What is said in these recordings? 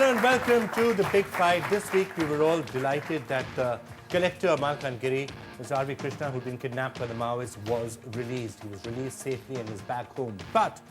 Hello and welcome to The Big Fight. This week we were all delighted that collector Malkangiri, Mr. R.V. Krishna, who'd been kidnapped by the Maoists, was released. He was released safely and is back home. But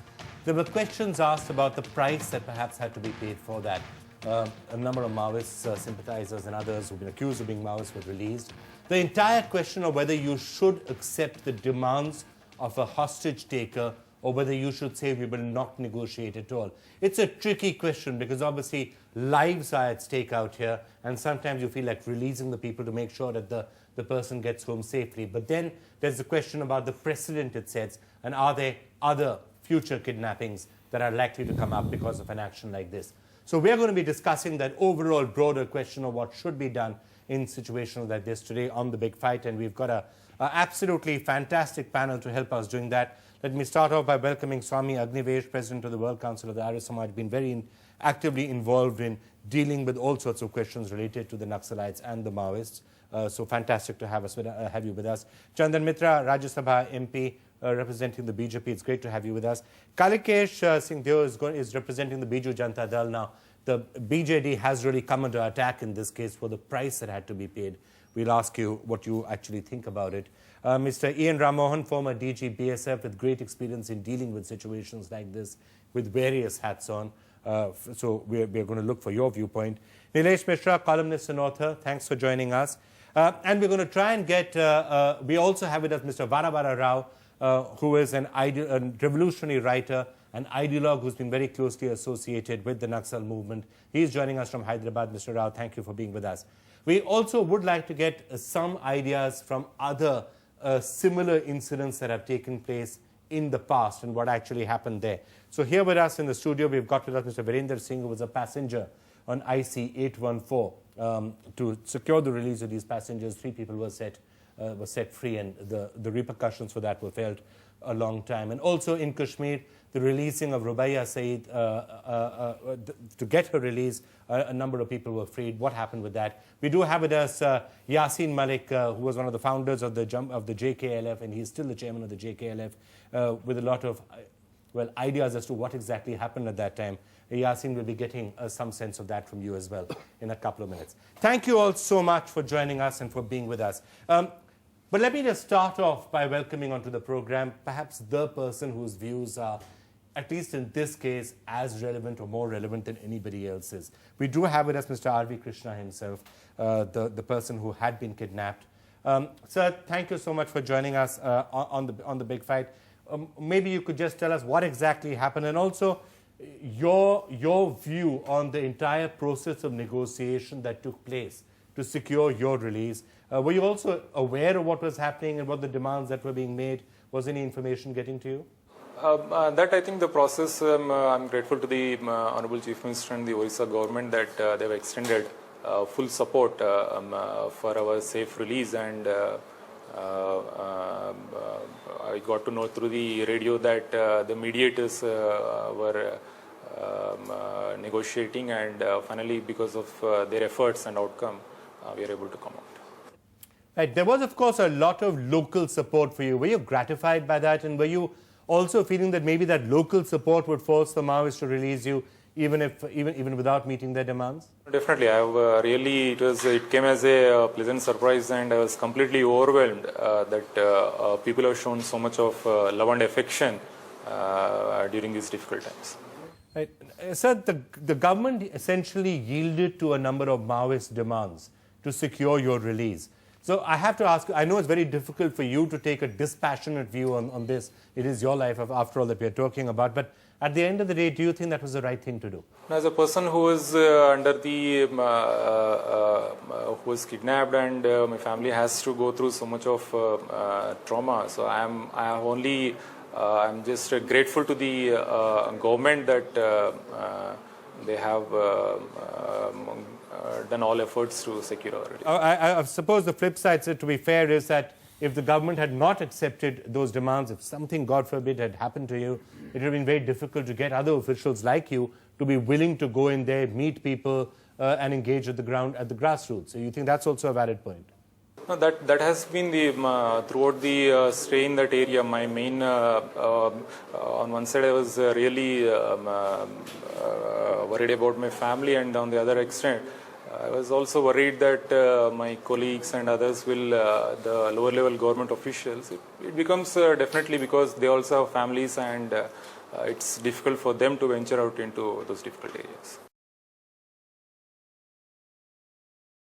there were questions asked about the price that perhaps had to be paid for that. A number of Maoist sympathizers and others who've been accused of being Maoists were released. The entire question of whether you should accept the demands of a hostage taker or whether you should say we will not negotiate at all. It's a tricky question because obviously lives are at stake out here, and sometimes you feel like releasing the people to make sure that the person gets home safely. But then there's the question about the precedent it sets, and are there other future kidnappings that are likely to come up because of an action like this? So we're going to be discussing that overall broader question of what should be done in situations like this today on The Big Fight, and we've got a absolutely fantastic panel to help us doing that. Let me start off by welcoming Swami Agnivesh, President of the World Council of the Arya Samaj, been very actively involved in dealing with all sorts of questions related to the Naxalites and the Maoists. So fantastic to have you with us. Chandan Mitra, Rajya Sabha MP, representing the BJP. It's great to have you with us. Kalikesh Singh Deo is representing the Biju Janata Dal now. The BJD has really come under attack in this case for the price that had to be paid. We'll ask you what you actually think about it. Mr. Ian Ramohan, former DG BSF with great experience in dealing with situations like this with various hats on. So we're going to look for your viewpoint. Nilesh Mishra, columnist and author, thanks for joining us. And we're going to try and get, we also have with us Mr. Varavara Rao, who is a revolutionary writer, an ideologue who's been very closely associated with the Naxal movement. He's joining us from Hyderabad. Mr. Rao, thank you for being with us. We also would like to get some ideas from other similar incidents that have taken place in the past and what actually happened there. So here with us in the studio, we've got with us Mr. Virender Singh, who was a passenger on IC 814. To secure the release of these passengers, 3 people were set free, and the repercussions for that were felt a long time. And also in Kashmir, the releasing of Rubaiya Saeed, to get her release, a number of people were freed. What happened with that? We do have with us Yasin Malik, who was one of the founders of the JKLF, and he's still the chairman of the JKLF, with a lot of ideas as to what exactly happened at that time. Yasin will be getting some sense of that from you as well in a couple of minutes. Thank you all so much for joining us and for being with us. But let me just start off by welcoming onto the program perhaps the person whose views are, at least in this case, as relevant or more relevant than anybody else's. We do have with us Mr. R.V. Krishna himself, the person who had been kidnapped. Sir, thank you so much for joining us on the Big Fight. Maybe you could just tell us what exactly happened, and also your view on the entire process of negotiation that took place to secure your release. Were you also aware of what was happening and what the demands that were being made? Was any information getting to you? That I think the process, I'm grateful to the Honorable Chief Minister and the Orissa government that they have extended full support for our safe release, and I got to know through the radio that the mediators were negotiating, and finally because of their efforts and outcome, we are able to come out. Right. There was, of course, a lot of local support for you. Were you gratified by that? And were you also feeling that maybe that local support would force the Maoists to release you, even without meeting their demands? Definitely. I have really, it came as a pleasant surprise, and I was completely overwhelmed that people have shown so much of love and affection during these difficult times. Right. Sir, the government essentially yielded to a number of Maoist demands to secure your release. So I have to ask you, I know it's very difficult for you to take a dispassionate view on this. It is your life, after all, that we are talking about. But at the end of the day, do you think that was the right thing to do? As a person who was under the, who was kidnapped, and my family has to go through so much of trauma. So I'm just grateful to the government that they have done all efforts to secure our release. I suppose the flip side, to be fair, is that if the government had not accepted those demands, if something, God forbid, had happened to you, it would have been very difficult to get other officials like you to be willing to go in there, meet people, and engage at the ground, at the grassroots. So you think that's also a valid point? No, that has been the throughout the stay in that area. My main on one side I was really worried about my family, and on the other extent I was also worried that my colleagues and others will the lower level government officials. It becomes definitely because they also have families, and it's difficult for them to venture out into those difficult areas.